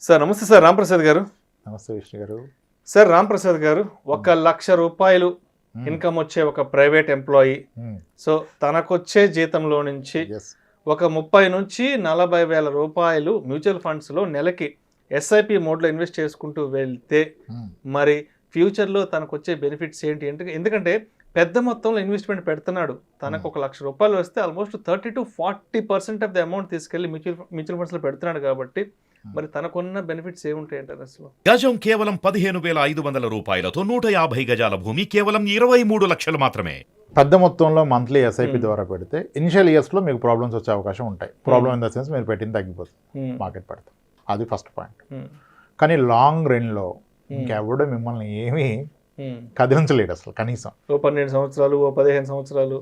Sir నమస్తే sir Ramprasad గారు. నమస్తే విష్ణు గారు. సార్ రాంప్రసాద్ గారు, 1,00,000 రూపాయలు ఇన్కమ్ వచ్చే ఒక ప్రైవేట్ ఎంప్లాయీ, సో తనకొచ్చే జీతంలో నుంచి ఒక 30 నుంచి 40 వేల రూపాయలు మ్యూచువల్ ఫండ్స్లో నెలకి ఎస్ఐపి మోడ్లో ఇన్వెస్ట్ చేసుకుంటూ వెళ్తే మరి ఫ్యూచర్లో తనకు వచ్చే బెనిఫిట్స్ ఏంటి? ఎందుకంటే పెద్ద మొత్తంలో ఇన్వెస్ట్మెంట్ పెడుతున్నాడు. తనకు 1,00,000 రూపాయలు వస్తే almost 30 to 40% of the amount తీసుకెళ్లి మ్యూచువల్ ఫండ్స్లో పెడుతున్నాడు కాబట్టి మరి తనకున్న బెనిఫిట్స్ ఏముంటాయంటారు అసలు? గజం కేవలం 15,500 రూపాయలతో 150 గజాల భూమి కేవలం 23 లక్షలు మాత్రమే. పెద్ద మొత్తంలో మంత్లీ ఎస్ఐపి ద్వారా పెడితే ఇనిషియల్ ఇయర్స్లో మీకు ప్రాబ్లమ్స్ వచ్చే అవకాశం ఉంటాయి. ప్రాబ్లమ్ ఇన్ ద సెన్స్ మీరు పెట్టింది తగ్గిపోతుంది, మార్కెట్ పడుతుంది. అది ఫస్ట్ పాయింట్. కానీ లాంగ్ రన్లో ఇంకెవడో మిమ్మల్ని ఏమీ కదిలించలేడు అసలు. కనీసం 12 సంవత్సరాలు 15 సంవత్సరాలు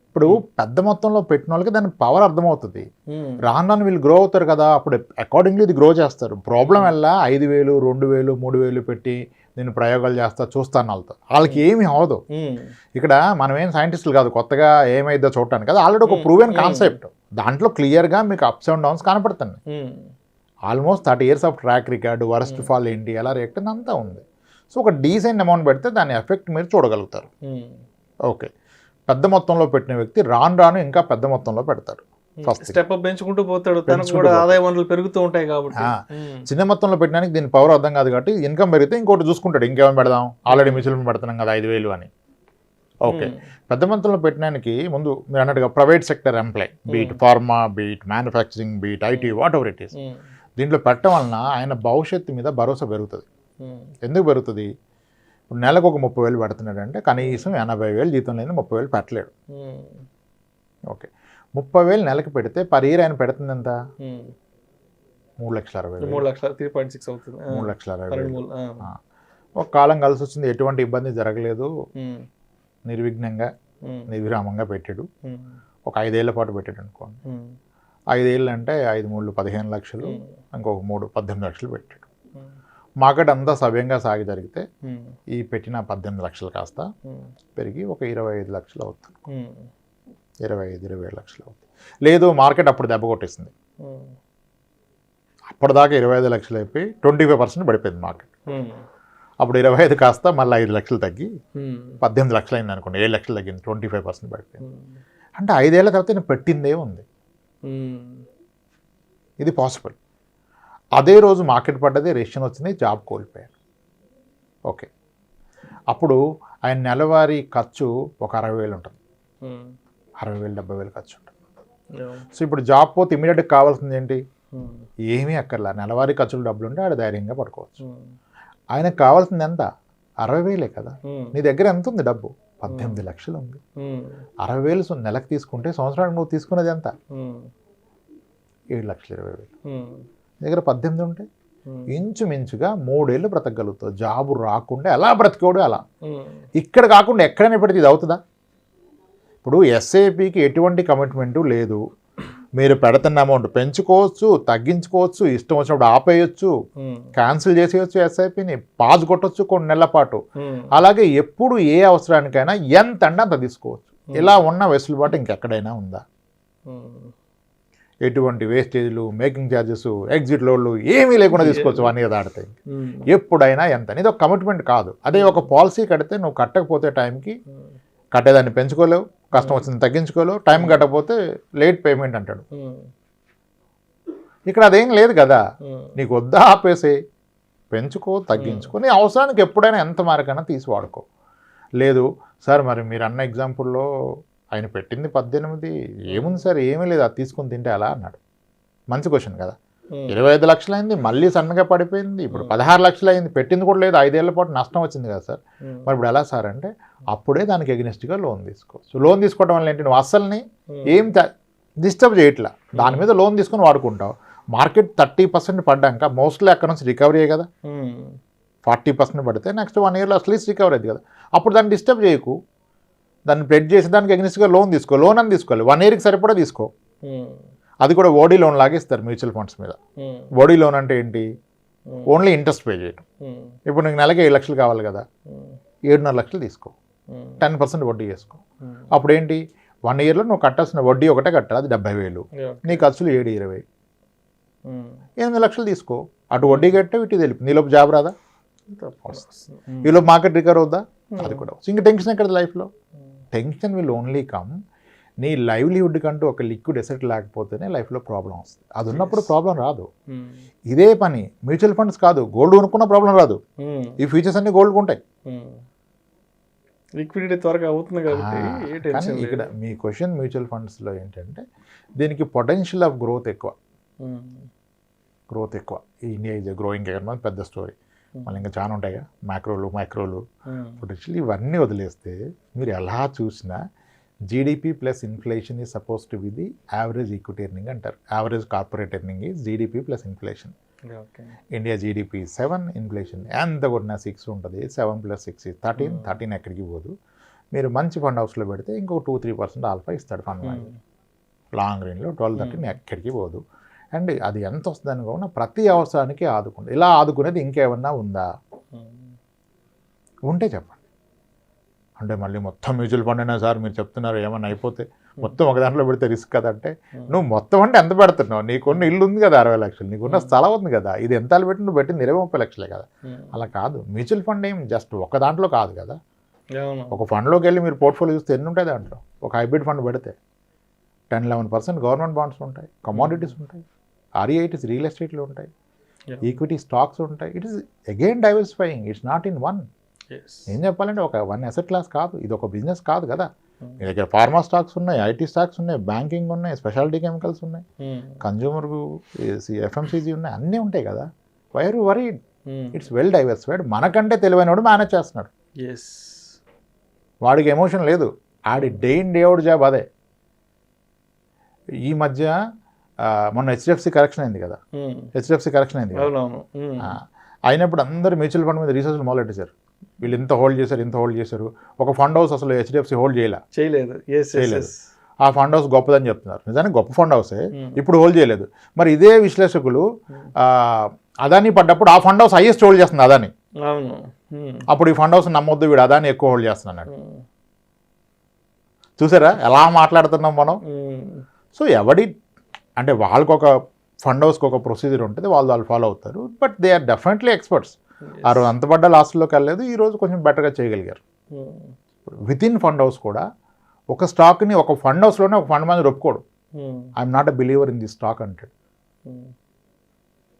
ఇప్పుడు పెద్ద మొత్తంలో పెట్టిన వాళ్ళకి దాని పవర్ అర్థమవుతుంది. రాను వీళ్ళు గ్రో అవుతారు కదా, అప్పుడు అకార్డింగ్లీ ఇది గ్రో చేస్తారు. ప్రాబ్లం వల్ల 5,000 2,000 3,000 పెట్టి నేను ప్రయోగాలు చేస్తా చూస్తాను వాళ్ళకి ఏమి అవ్వదు. ఇక్కడ మనం ఏం సైంటిస్టులు కాదు కొత్తగా ఏమైందో చూడటానికి కదా, ఆల్రెడీ ఒక ప్రూవెన్ కాన్సెప్ట్. దాంట్లో క్లియర్గా మీకు అప్స్ అండ్ డౌన్స్ కనపడుతుంది. Almost 30 years of track record, worst fall ఏంటి, ఎలా రియాక్ట్ అంతా ఉంది. సో ఒక డీసెంట్ అమౌంట్ పెడితే దాని ఎఫెక్ట్ మీరు చూడగలుగుతారు. ఓకే, పెద్ద మొత్తంలో పెట్టిన వ్యక్తి రాను ఇంకా పెద్ద మొత్తంలో పెడతారు. ఫస్ట్ స్టెప్ అప్ పెంచుకుంటూ పోతాడు, తనకు కూడా ఆదాయ వనరులు పెరుగుతూ ఉంటాయి కాబట్టి. చిన్న మొత్తంలో పెట్టడానికి దీని పవర్ అర్థం కాదు కాబట్టి ఇన్కమ్ పెరిగితే ఇంకోటి చూసుకుంటాడు, ఇంకేమైనా పెడదాం, ఆల్రెడీ మ్యూచువల్ ఫండ్ పెడుతున్నాం కదా 5,000 అని. ఓకే, పెద్ద మొత్తంలో పెట్టడానికి ముందు మీరు అన్నట్టుగా private sector employ, be it pharma, be it manufacturing, be it IT, whatever it is, దీంట్లో పెట్టడం వలన ఆయన భవిష్యత్తు మీద భరోసా పెరుగుతుంది. ఎందుకు పెరుగుతుంది? ఇప్పుడు నెలకు ఒక 30,000 పెడుతున్నాడు అంటే కనీసం 80,000 జీతం లేని 30,000 పెట్టలేడు. ఓకే, 30,000 నెలకు పెడితే పర్ ఇయర్ ఆయన పెడుతుంది ఎంత? 3,60,000. 3,3.6 అవుతుంది. 3,60,000. ఒక కాలం కలిసి వచ్చింది, ఎటువంటి ఇబ్బంది జరగలేదు, నిర్విఘ్నంగా నిర్విరామంగా పెట్టాడు. ఒక 5 ఏళ్ల పాటు పెట్టాడు అనుకోండి. 5 ఏళ్ళు అంటే 5 3 15 లక్షలు, ఇంకొక 3 18 లక్షలు పెట్టాడు. మార్కెట్ అంతా సవ్యంగా సాగి జరిగితే ఈ పెట్టిన 18 లక్షలు కాస్త పెరిగి ఒక 25 లక్షలు అవుతుంది. 25-27 లక్షలు అవుతుంది. లేదు మార్కెట్ అప్పుడు దెబ్బ కొట్టేసింది, అప్పటిదాకా 25 లక్షలు అయిపోయి 25% పడిపోయింది మార్కెట్. అప్పుడు 25 కాస్త మళ్ళీ 5 లక్షలు తగ్గి 18 లక్షలు అయింది అనుకోండి, 7 లక్షలు తగ్గింది, 25% పడిపోయింది. అంటే 5 ఏళ్ల తర్వాత నేను పెట్టిందే ఉంది. ఇది పాసిబుల్. అదే రోజు మార్కెట్ పడ్డది, రేషన్ వచ్చింది, జాబ్ కోల్పోయారు. ఓకే, అప్పుడు ఆయన నెలవారీ ఖర్చు ఒక 60,000 ఉంటుంది, 60,000 70,000 ఖర్చు ఉంటుంది. సో ఇప్పుడు జాబ్ పోతే ఇమీడియట్గా కావాల్సింది ఏంటి? ఏమీ అక్కర్లా, నెలవారీ ఖర్చులు డబ్బులు ఉంటే ఆడ ధైర్యంగా పడుకోవచ్చు. ఆయనకు కావాల్సింది ఎంత? 60,000 కదా. నీ దగ్గర ఎంత ఉంది డబ్బు? 18 లక్షలు ఉంది. 60,000 నెలకు తీసుకుంటే సంవత్సరానికి నువ్వు తీసుకున్నది ఎంత? 7,20,000. దగ్గర 18 ఉంటే ఇంచుమించుగా 3 ఏళ్ళు బ్రతకగలుగుతావు. జాబు రాకుండా ఎలా బ్రతికోడు అలా. ఇక్కడ కాకుండా ఎక్కడైనా పెడితే ఇది అవుతుందా? ఇప్పుడు ఎస్ఐపికి ఎటువంటి కమిట్మెంటు లేదు. మీరు పెడుతున్న అమౌంట్ పెంచుకోవచ్చు, తగ్గించుకోవచ్చు, ఇష్టం వచ్చినప్పుడు ఆపేయచ్చు, క్యాన్సిల్ చేసేయచ్చు, ఎస్ఐపిని పాజ్ కొట్టచ్చు కొన్ని నెలల పాటు. అలాగే ఎప్పుడు ఏ అవసరానికైనా ఎంత అంటే అంత తీసుకోవచ్చు. ఇలా ఉన్న వెసులుబాటు ఇంకెక్కడైనా ఉందా? ఎటువంటి వేస్టేజ్లు, మేకింగ్ ఛార్జెస్, ఎగ్జిట్ లోడ్లు ఏమీ లేకుండా తీసుకోవచ్చు 1 year దాటితే. ఎప్పుడైనా ఎంత, ఇది ఒక కమిట్మెంట్ కాదు. అదే ఒక పాలసీ కడితే నువ్వు కట్టకపోతే టైంకి కట్టేదాన్ని పెంచుకోలేవు, కష్టం వచ్చింది తగ్గించుకోలేవు, టైం కట్టకపోతే లేట్ పేమెంట్ అంటాడు. ఇక్కడ అదేం లేదు కదా, నీకు వద్దా ఆపేసే, పెంచుకో, తగ్గించుకో, నీ అవసరానికి ఎప్పుడైనా ఎంత మారకైనా తీసి వాడుకో. లేదు సార్, మరి మీరు అన్న ఎగ్జాంపుల్లో ఆయన పెట్టింది 18, ఏముంది సార్, ఏమీ లేదు, అది తీసుకుని తింటే అలా అన్నాడు. మంచి క్వశ్చన్ కదా. 25 లక్షలు అయింది, మళ్ళీ సన్నగా పడిపోయింది, ఇప్పుడు 16 లక్షలు అయింది, పెట్టింది కూడా లేదు, 5 ఏళ్ల పాటు నష్టం వచ్చింది కదా సార్. మరి ఇప్పుడు ఎలా సార్ అంటే, అప్పుడే దానికి ఎగ్నెస్ట్గా లోన్ తీసుకోవచ్చు. లోన్ తీసుకోవడం వల్ల ఏంటి, నువ్వు అస్సల్ని ఏం డిస్టర్బ్ చేయట్లా, దాని మీద లోన్ తీసుకొని వాడుకుంటావు. మార్కెట్ 30% పడ్డాక మోస్ట్లీ అక్కడ నుంచి రికవరీ కదా. 40% పడితే నెక్స్ట్ 1 yearలో అట్లీస్ట్ రికవరీ అయింది కదా. అప్పుడు దాన్ని డిస్టర్బ్ చేయకు, దాన్ని ప్లెడ్జ్ చేసి దానికి ఎగ్నెస్ట్గా లోన్ తీసుకో. లోన్ అని తీసుకోవాలి, 1 yearకి సరిపడా తీసుకో. అది కూడా ఓడీ లోన్ లాగే ఇస్తారు మ్యూచువల్ ఫండ్స్ మీద. ఓడీ లోన్ అంటే ఏంటి? ఓన్లీ ఇంట్రెస్ట్ పే చేయడం. ఇప్పుడు నీకు నెలకి 7 లక్షలు కావాలి కదా, 7.5 లక్షలు తీసుకో, 10% వడ్డీ చేసుకో. అప్పుడు ఏంటి, 1 yearలో నువ్వు కట్టాల్సిన వడ్డీ ఒకటే కట్టాలి, అది 70,000. నీ ఖర్చులు 7-20, 8 లక్షలు తీసుకో, అటు వడ్డీ కట్టావు ఇటు వెళ్ళిపోయింది, ఈలోపు జాబ్ రాదా, ఈలోపు మార్కెట్ రికవర్ అవుద్దా, అది కూడా ఇంకా టెన్షన్ ఎక్కడ లైఫ్లో. టెన్షన్ విల్ ఓన్లీ కమ్ నీ లైవ్లీహుడ్ కంటూ ఒక లిక్విడ్ ఎసెట్ లేకపోతేనే లైఫ్లో ప్రాబ్లం వస్తుంది. అది ఉన్నప్పుడు ప్రాబ్లం రాదు. ఇదే పని మ్యూచువల్ ఫండ్స్ కాదు, గోల్డ్ కొనుక్కున్న ప్రాబ్లం రాదు. ఈ ఫ్యూచర్స్ అన్ని గోల్డ్ ఉంటాయి, లిక్విడిటీ త్వరగా అవుతుంది కాబట్టి. కానీ ఇక్కడ మీ క్వశ్చన్ మ్యూచువల్ ఫండ్స్లో ఏంటంటే దీనికి పొటెన్షియల్ ఆఫ్ గ్రోత్ ఎక్కువ. India is a growing economy, పెద్ద స్టోరీ. మళ్ళీ ఇంకా చాలా ఉంటాయిగా మైక్రోలు పొటెన్షియల్. ఇవన్నీ వదిలేస్తే మీరు ఎలా చూసినా GDP plus inflation is supposed to be the average equity earning అంటారు. Average corporate earning is GDP plus inflation. India GDP 7, inflation ఎంత కొట్టినా 6 ఉంటుంది. 7 + 6 = 13 ఎక్కడికి పోదు. మీరు మంచి ఫండ్ హౌస్లో పెడితే ఇంకో 2-3% ఆల్ఫా ఇస్తాడు ఫండ్ మేనేజర్. లాంగ్ రేంజ్లో 12-13 ఎక్కడికి పోదు. అండ్ అది ఎంత వస్తుందని కాకుండా ప్రతి అవసరానికి ఆదుకుంటుంది. ఇలా ఆదుకునేది ఇంకేమన్నా ఉందా ఉంటే చెప్పండి. అంటే మళ్ళీ మొత్తం మ్యూచువల్ ఫండ్ అయినా సార్ మీరు చెప్తున్నారు ఏమన్నా అయిపోతే మొత్తం ఒక దాంట్లో పెడితే రిస్క్ కదంటే, నువ్వు మొత్తం అంటే ఎంత పెడుతున్నావు? నీకున్న ఇల్లు ఉంది కదా 60 లక్షలు, నీకున్న స్థలం ఉంది కదా, ఇది ఎంత పెట్టి నువ్వు పెట్టింది 20-30 లక్షలే కదా. అలా కాదు, మ్యూచువల్ ఫండ్ ఏం జస్ట్ ఒక దాంట్లో కాదు కదా. ఒక ఫండ్లోకి వెళ్ళి మీరు పోర్ట్ఫోలియో చూస్తే ఎన్ని ఉంటాయి దాంట్లో. ఒక హైబ్రిడ్ ఫండ్ పెడితే 10-11% గవర్నమెంట్ బాండ్స్ ఉంటాయి, కమోడిటీస్ ఉంటాయి, REITs రియల్ ఎస్టేట్లు ఉంటాయి, ఈక్విటీ స్టాక్స్ ఉంటాయి. It is again diversifying, it's not in one. ఏం చెప్పాలంటే ఒక వన్ అసెట్ క్లాస్ కాదు, ఇది ఒక బిజినెస్ కాదు కదా. మీ దగ్గర ఫార్మా స్టాక్స్ ఉన్నాయి, IT స్టాక్స్ ఉన్నాయి, బ్యాంకింగ్ ఉన్నాయి, స్పెషాలిటీ కెమికల్స్ ఉన్నాయి, కన్జ్యూమర్ FMCG ఉన్నాయి, అన్నీ ఉంటాయి కదా. Why are you worried? It's well diversified. మనకంటే తెలివైనవాడు మేనేజ్ చేస్తున్నాడు, వాడికి ఎమోషన్ లేదు, ఆడి day in day out job అదే. ఈ మధ్య మొన్న HDFC కరెక్షన్ అయింది కదా, అయినప్పుడు అందరూ మ్యూచువల్ ఫండ్ మీద రీసెర్చ్లు మొదలెట్టేశారు. వీళ్ళు ఇంత హోల్డ్ చేశారు. ఒక ఫండ్ హౌస్ అసలు HDFC హోల్డ్ చేయలేదు. ఆ ఫండ్ హౌస్ గొప్పదని చెప్తున్నారు. నిజానికి గొప్ప ఫండ్ హౌసే, ఇప్పుడు హోల్డ్ చేయలేదు. మరి ఇదే విశ్లేషకులు అదానీ పడ్డప్పుడు ఆ ఫండ్ హౌస్ హైయెస్ట్ హోల్డ్ చేస్తుంది అదానీ. అప్పుడు ఈ ఫండ్ హౌస్ నమ్మొద్దు, వీడు అదానీ ఎక్కువ హోల్డ్ చేస్తున్నాడు. చూసారా ఎలా మాట్లాడుతున్నాం మనం. సో అంటే వాళ్ళకు ఒక ఫండ్ హౌస్కి ఒక ప్రొసీజర్ ఉంటుంది, వాళ్ళు ఫాలో అవుతారు. But they are definitely experts. ఆ రోజు అంత పడ్డ లాస్ట్లోకి వెళ్ళలేదు, ఈరోజు కొంచెం బెటర్గా చేయగలిగారు. విత్ ఇన్ ఫండ్ హౌస్ కూడా ఒక స్టాక్ని ఒక ఫండ్ హౌస్లోనే ఒక ఫండ్ మేనేజర్ ఒప్పుకోడు. I'm not a believer in the stock అంటాడు.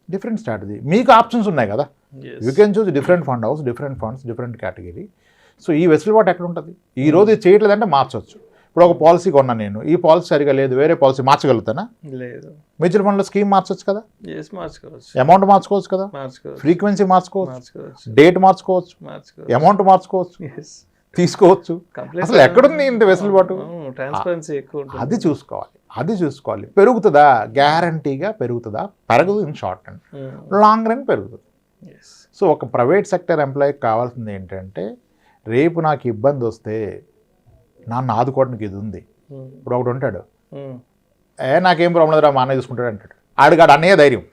Different strategy. మీకు ఆప్షన్స్ ఉన్నాయి కదా, you can choose different fund house, different funds, different category. So ఈ వెసులుబాటు ఎక్కడ ఉంటుంది? ఈ రోజు ఇది చేయట్లేదంటే మార్చవచ్చు. ఇప్పుడు ఒక పాలసీ కొన్నా నేను, ఈ పాలసీ సరిగా లేదు, వేరే పాలసీ మార్చగలుగుతానా? లేదు. మ్యూచువల్ ఫండ్లో స్కీమ్ మార్చవచ్చు కదా, అమౌంట్ మార్చుకోవచ్చు కదా, ఫ్రీక్వెన్సీ మార్చుకోవచ్చు, డేట్ మార్చుకోవచ్చు, అమౌంట్ మార్చుకోవచ్చు, తీసుకోవచ్చు. అసలు ఎక్కడుంది ఇంత వెసులుబాటు? అది చూసుకోవాలి. పెరుగుతుందా? గ్యారంటీగా పెరుగుతుందా? పెరగదు. In short and long run పెరుగుతుంది. సో ఒక ప్రైవేట్ సెక్టర్ ఎంప్లాయీకి కావాల్సింది ఏంటంటే, రేపు నాకు ఇబ్బంది వస్తే నాన్న ఆదుకోవడానికి ఇది ఉంది. ఇప్పుడు ఒకటి ఉంటాడు, నాకేం ప్రాబ్లం లేదురా మా అన్నయ్య చూసుకుంటాడు అంటాడు. ఆడిగాడు అన్నయ్య ధైర్యం,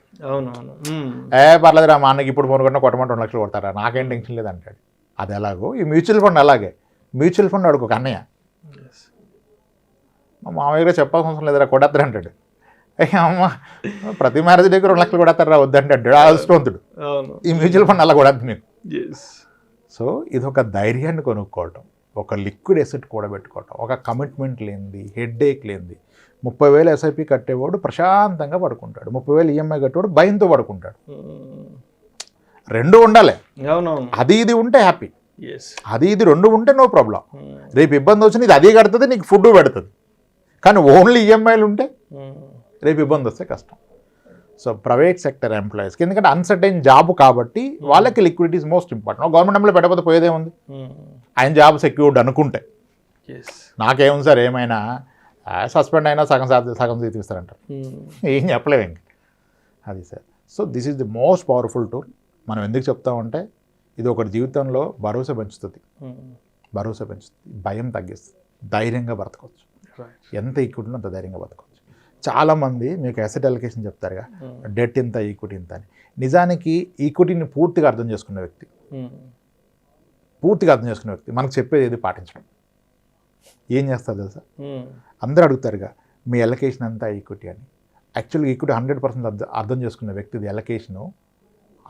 పర్లేదురా మా అన్నకి ఇప్పుడు ఫోన్ కొట్టినా కొట్టమంటే 2 లక్షలు కొడతారా, నాకేం టెన్షన్ లేదు అంటాడు. అది ఎలాగో ఈ మ్యూచువల్ ఫండ్ అలాగే. మ్యూచువల్ ఫండ్ వాడికి ఒక అన్నయ్య, మా మామయ్య చెప్పాల్సిన అవసరం లేదురా కొడతారు అంటాడు. అమ్మ ప్రతి మ్యారేజ్ దగ్గర 2 లక్షలు కొడతారా వద్దంటే అంటాడు అదృష్టవంతుడు. ఈ మ్యూచువల్ ఫండ్ అలా కొడద్దు మీకు. సో ఇది ఒక ధైర్యాన్ని కొనుక్కోవటం, ఒక లిక్విడ్ ఎసెట్ కూడబెట్టుకోవటం, ఒక కమిట్మెంట్ లేనిది, హెడ్ఏక్ లేనిది. 30,000 SIP కట్టేవాడు ప్రశాంతంగా పడుకుంటాడు, 30,000 EMI కట్టేవాడు భయంతో పడుకుంటాడు. రెండు ఉండాలి. అది ఇది ఉంటే హ్యాపీ, అది ఇది రెండు ఉంటే నో ప్రాబ్లం. రేపు ఇబ్బంది వచ్చిన ఇది అదే కడుతుంది, నీకు ఫుడ్ పెడుతుంది. కానీ ఓన్లీ EMIలు ఉంటే రేపు ఇబ్బంది వస్తే కష్టం. సో ప్రైవేట్ సెక్టర్ ఎంప్లాయీస్కి ఎందుకంటే అన్సర్టైన్ జాబ్ కాబట్టి వాళ్ళకి liquidity is most important. Government employee పెట్టకపోతే పోయేదేముంది, ఆయన జాబ్ సెక్యూర్డ్ అనుకుంటే. నాకేముంది సార్ ఏమైనా సస్పెండ్ అయినా సగం తీస్తారంటారు, ఏం చెప్పలేము ఇంక. అది sir. So this is the most powerful tool. మనం ఎందుకు చెప్తామంటే ఇది ఒకటి జీవితంలో భరోసా పెంచుతుంది, భయం తగ్గిస్తుంది, ధైర్యంగా బ్రతకవచ్చు. ఎంత ఈక్విటీ అంత ధైర్యంగా బ్రతకవచ్చు. చాలామంది మీకు అసెట్ అలొకేషన్ చెప్తారుగా, డెట్ ఇంత ఈక్విటీ ఇంత అని. నిజానికి ఈక్విటీని పూర్తిగా అర్థం చేసుకున్న వ్యక్తి మనకు చెప్పేది ఏది పాటించడం. ఏం చేస్తారు తెలుసా, అందరూ అడుగుతారుగా మీ అలొకేషన్ అంతా ఈక్విటీ అని. యాక్చువల్గా ఈక్విటీ 100% అర్థం చేసుకున్న వ్యక్తిది అలొకేషను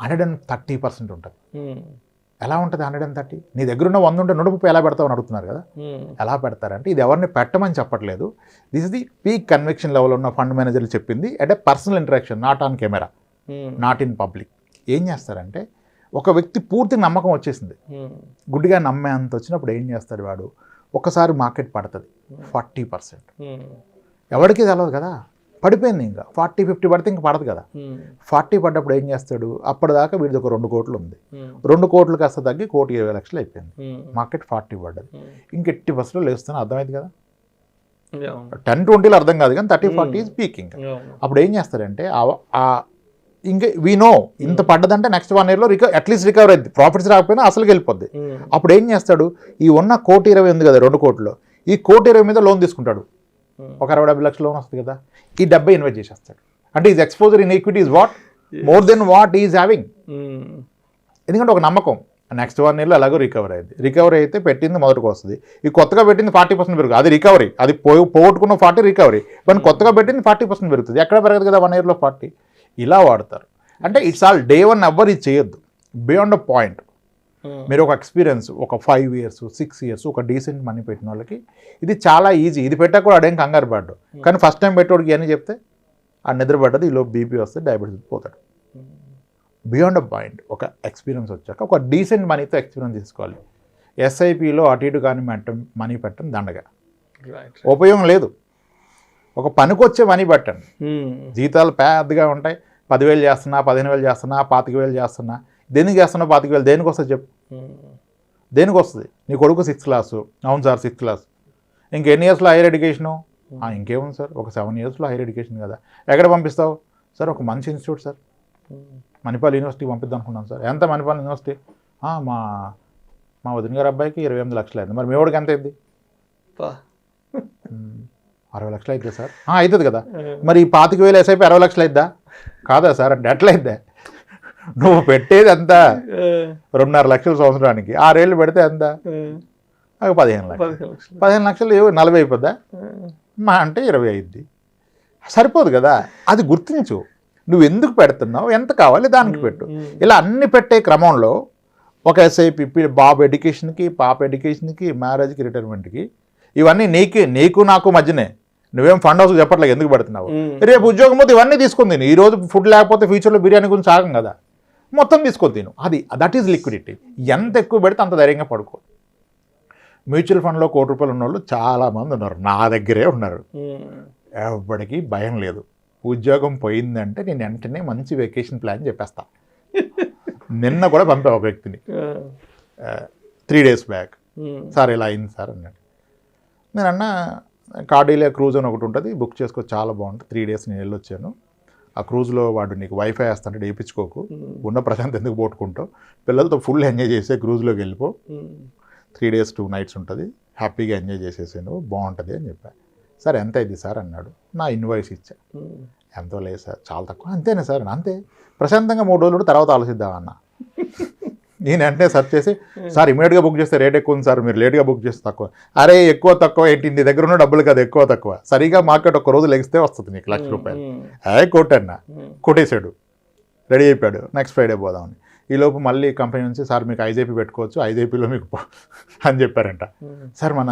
130% ఉంటుంది. ఎలా ఉంటుంది 130? నీ దగ్గర ఉన్న 100 ఉంటే 130 ఎలా పెడతావు అని అడుగుతున్నారు కదా. ఎలా పెడతారంటే ఇది ఎవరిని పెట్టమని చెప్పట్లేదు. This is the peak conviction level ఉన్న ఫండ్ మేనేజర్లు చెప్పింది. అంటే personal interaction, not on camera, not in public. ఏం చేస్తారంటే ఒక వ్యక్తి పూర్తి నమ్మకం వచ్చేసింది, గుడ్డిగా నమ్మే అంత వచ్చినప్పుడు ఏం చేస్తాడు వాడు, ఒకసారి మార్కెట్ పడుతుంది 40%. ఎవరికి తెలవదు కదా, పడిపోయింది. ఇంకా 40-50 పడితే ఇంకా పడదు కదా. 40 పడ్డప్పుడు ఏం చేస్తాడు, అప్పటిదాకా వీడిది ఒక 2 కోట్లు ఉంది, 2 కోట్లు కాస్త తగ్గి 1,20,00,000 అయిపోయింది. మార్కెట్ 40 పడ్డది, ఇంక 80% లేస్తున్నా. అర్థమైంది కదా. 10-20 అర్థం కాదు కానీ 30-40 ఈజ్ పీకింగ్. అప్పుడు ఏం చేస్తారంటే ఇంకా వీ నో ఇంత పడ్డదంటే నెక్స్ట్ 1 yearలో అట్లీస్ట్ రికవర్ అయింది, ప్రాఫిట్స్ రాకపోయినా అసలుకి వెళ్ళిపోద్ది. అప్పుడు ఏం చేస్తాడు, ఈ ఉన్న 1,20,00,000 ఉంది కదా 2 కోట్లు, ఈ 1,20,00,000 మీద లోన్ తీసుకుంటాడు. ఒక 60-70 లక్షల లోన్ వస్తుంది కదా, ఈ 70 ఇన్వెస్ట్ చేసేస్తాడు. అంటే is exposure in equity is what more than what is having. ఎందుకంటే ఒక నమ్మకం, నెక్స్ట్ 1 yearలో ఎలాగో రికవర్ అయింది. రికవరీ అయితే పెట్టింది మొదటికి వస్తుంది, ఈ కొత్తగా పెట్టింది 40% పెరుగుతుంది. అది రికవరీ, అది పోగొట్టుకున్న 40 రికవరీ, కానీ కొత్తగా పెట్టింది 40% పెరుగుతుంది. ఎక్కడ పెరగదు కదా 1 yearలో 40. ఇలా వాడతారు. అంటే ఇట్స్ ఆల్ డే 1 ఎవ్వరు ఇది చేయొద్దు. బియాండ్ అ పాయింట్ మీరు ఒక ఎక్స్పీరియన్స్ ఒక 5 years 6 years ఒక డీసెంట్ మనీ పెట్టిన వాళ్ళకి ఇది చాలా ఈజీ. ఇది పెట్టాక కూడా అడేం కంగారు పడ్డు. కానీ ఫస్ట్ టైం పెట్టేవాడికి అని చెప్తే ఆ నిద్రపడ్డది, ఈలో బీపీ వస్తే డయాబెటీస్ పోతాడు. బియాండ్ అ పాయింట్ ఒక ఎక్స్పీరియన్స్ వచ్చాక ఒక డీసెంట్ మనీతో ఎక్స్పీరియన్స్ తీసుకోవాలి. ఎస్ఐపిలో అటు ఇటు కానీ మనీ పెట్టడం దండగా, ఉపయోగం లేదు. ఒక పనికొచ్చే మనీ పెట్టండి. జీతాలు పెద్దగా ఉంటాయి, 10,000 చేస్తున్నా, 15,000 చేస్తున్నా, 25,000 చేస్తున్నా. దేనికి చేస్తున్నా 25,000? దేనికి వస్తుంది చెప్పు, దేనికి వస్తుంది? నీ కొడుకు 6th class, అవును సార్ 6th class. ఇంకెన్ని ఇయర్స్లో హైయర్ ఎడ్యుకేషను? ఇంకేముంది సార్, ఒక 7 yearsలో హైయర్ ఎడ్యుకేషన్ కదా. ఎక్కడ పంపిస్తావు సార్? ఒక మంచి ఇన్స్టిట్యూట్ సార్, మణిపాల్ యూనివర్సిటీ పంపిద్దాం అనుకున్నాను సార్. ఎంత మణిపాల్ యూనివర్సిటీ? మా వదిన గారి అబ్బాయికి 28 లక్షలు అయింది. మరి మీ వాడికి ఎంత అయింది? 60 లక్షలు అయితే సార్. అవుతుంది కదా. మరి 25,000 ఎస్ఐపి 60 లక్షలు అయిద్దా? కాదా సార్ అంటే ఎట్లా అయిద్దా? నువ్వు పెట్టేది ఎంత? 2.5 లక్షలు సంవత్సరానికి, 6 ఏళ్ళు పెడితే ఎంత? 15 లక్షలు. 15 లక్షలు 40 అయిపోద్దా? మా అంటే 20 అయింది. సరిపోదు కదా. అది గుర్తించు, నువ్వు ఎందుకు పెడుతున్నావు, ఎంత కావాలి దానికి పెట్టు. ఇలా అన్ని పెట్టే క్రమంలో ఒక ఎస్ఐపి బాబు ఎడ్యుకేషన్కి, పాప ఎడ్యుకేషన్కి, మ్యారేజ్కి, రిటైర్మెంట్కి, ఇవన్నీ నీకు నాకు మధ్యనే. నువ్వేం ఫండ్ హౌస్కి చెప్పట్లేదు ఎందుకు పెడుతున్నావు. రేపు ఉద్యోగం పోతే ఇవన్నీ తీసుకొని తిను. ఈరోజు ఫుడ్ లేకపోతే ఫ్యూచర్లో బిర్యానీ గురించి ఆగం కదా, మొత్తం తీసుకొని తిను. That is liquidity. ఎంత ఎక్కువ పెడితే అంత ధైర్యంగా పడుకో. మ్యూచువల్ ఫండ్లో 1 కోటి రూపాయలు ఉన్న వాళ్ళు చాలామంది ఉన్నారు, నా దగ్గరే ఉన్నారు. ఎవరికి భయం లేదు. ఉద్యోగం పోయిందంటే నేను వెంటనే మంచి వెకేషన్ ప్లాన్ చెప్పేస్తా. నిన్న కూడా పంపా ఒక వ్యక్తిని 3 days బ్యాక్, సార్ ఇలా అయింది సార్ అన్నాడు. నేను అన్నా కార్డిలియా క్రూజ్ అని ఒకటి ఉంటుంది, బుక్ చేసుకో, చాలా బాగుంటుంది. 3 days నేను వెళ్ళొచ్చాను. ఆ క్రూజ్లో వాడు నీకు వైఫై వేస్తాంటే వేయించుకోకు, ఉన్న ప్రశాంత్ ఎందుకు పోట్టుకుంటావు, పిల్లలతో ఫుల్ ఎంజాయ్ చేసే క్రూజ్లోకి వెళ్ళిపో, 3 days 2 nights ఉంటుంది, హ్యాపీగా ఎంజాయ్ చేసేసాను, బాగుంటుంది అని చెప్పా. సార్ ఎంత అయింది సార్ అన్నాడు. నా ఇన్వాయిస్ ఇచ్చా. ఎంతో లేదు సార్, చాలా తక్కువ. అంతేనా సార్? అంతే, ప్రశాంతంగా 3 రోజులు తర్వాత ఆలోచిద్దామన్నా. నేను వెంటనే సెర్చ్ చేసి, సార్ ఇమీడియట్గా బుక్ చేస్తే రేట్ ఎక్కువ ఉంది సార్, మీరు లేట్గా బుక్ చేస్తే తక్కువ. అరే ఎక్కువ తక్కువ ఏంటి, నీ దగ్గర ఉన్న డబ్బులు కదా ఎక్కువ తక్కువ. సరిగా మార్కెట్ ఒక రోజు లెగిస్తే వస్తుంది నీకు 1,00,000 రూపాయలు. కొట్టన్నా, కొట్టేశాడు, రెడీ అయిపోయాడు. నెక్స్ట్ ఫ్రైడే పోదామని. ఈలోపు మళ్ళీ కంపెనీ నుంచి, సార్ మీకు ఐజేపీ పెట్టుకోవచ్చు, ఐజేపీలో మీకు అని చెప్పారంట. సార్ మన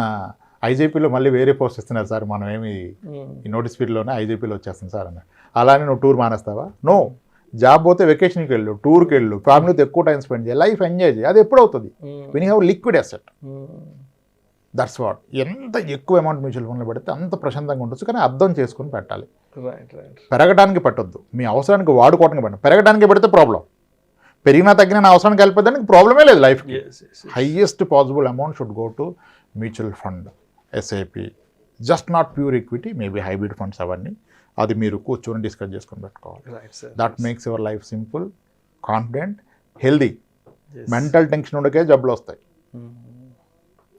ఐజేపీలో మళ్ళీ వేరే పోస్ట్ ఇస్తున్నారు సార్, మనం ఏమి ఈ నోటీస్ పీరియడ్లోనే ఐజేపీలో వచ్చేస్తుంది సార్ అన్న. అలానే నువ్వు టూర్ మానేస్తావా? నో. జాబ్ పోతే వెకేషన్కి వెళ్ళు, టూర్కి వెళ్ళు, ఫ్యామిలీతో ఎక్కువ టైం స్పెండ్ చేయి, లైఫ్ ఎంజాయ్ చేయి. అది ఎప్పుడు అవుతుంది? When you have liquid asset. That's what. ఎంత ఎక్కువ అమౌంట్ మ్యూచువల్ ఫండ్లో పెడితే అంత ప్రశాంతంగా ఉండొచ్చు, కానీ అర్థం చేసుకుని పెట్టాలి. పెరగడానికి పెట్టొద్దు, మీ అవసరానికి వాడుకోవడానికి పెట్టండి. పెరగడానికి పెడితే ప్రాబ్లం, పెరిగినా తగ్గినా నా అవసరానికి వెళ్ళిపోతానికి ప్రాబ్లమే లేదు లైఫ్కి. Highest possible amount should go to mutual fund, SIP, just not pure equity, maybe hybrid funds అవన్నీ. అది మీరు కూర్చొని డిస్కస్ చేసుకొని పెట్టుకోవాలి. That makes your life simple, confident, healthy. Mental tension ఉండకే జబ్బులు వస్తాయి.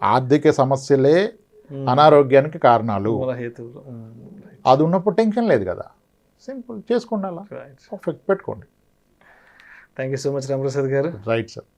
ఆర్థిక సమస్యలే అనారోగ్యానికి కారణాలు. అది ఉన్నప్పుడు టెన్షన్ లేదు కదా, సింపుల్ చేసుకోండి, అలా పర్ఫెక్ట్ పెట్టుకోండి. Thank you so much Ramprasad గారు. Right sir.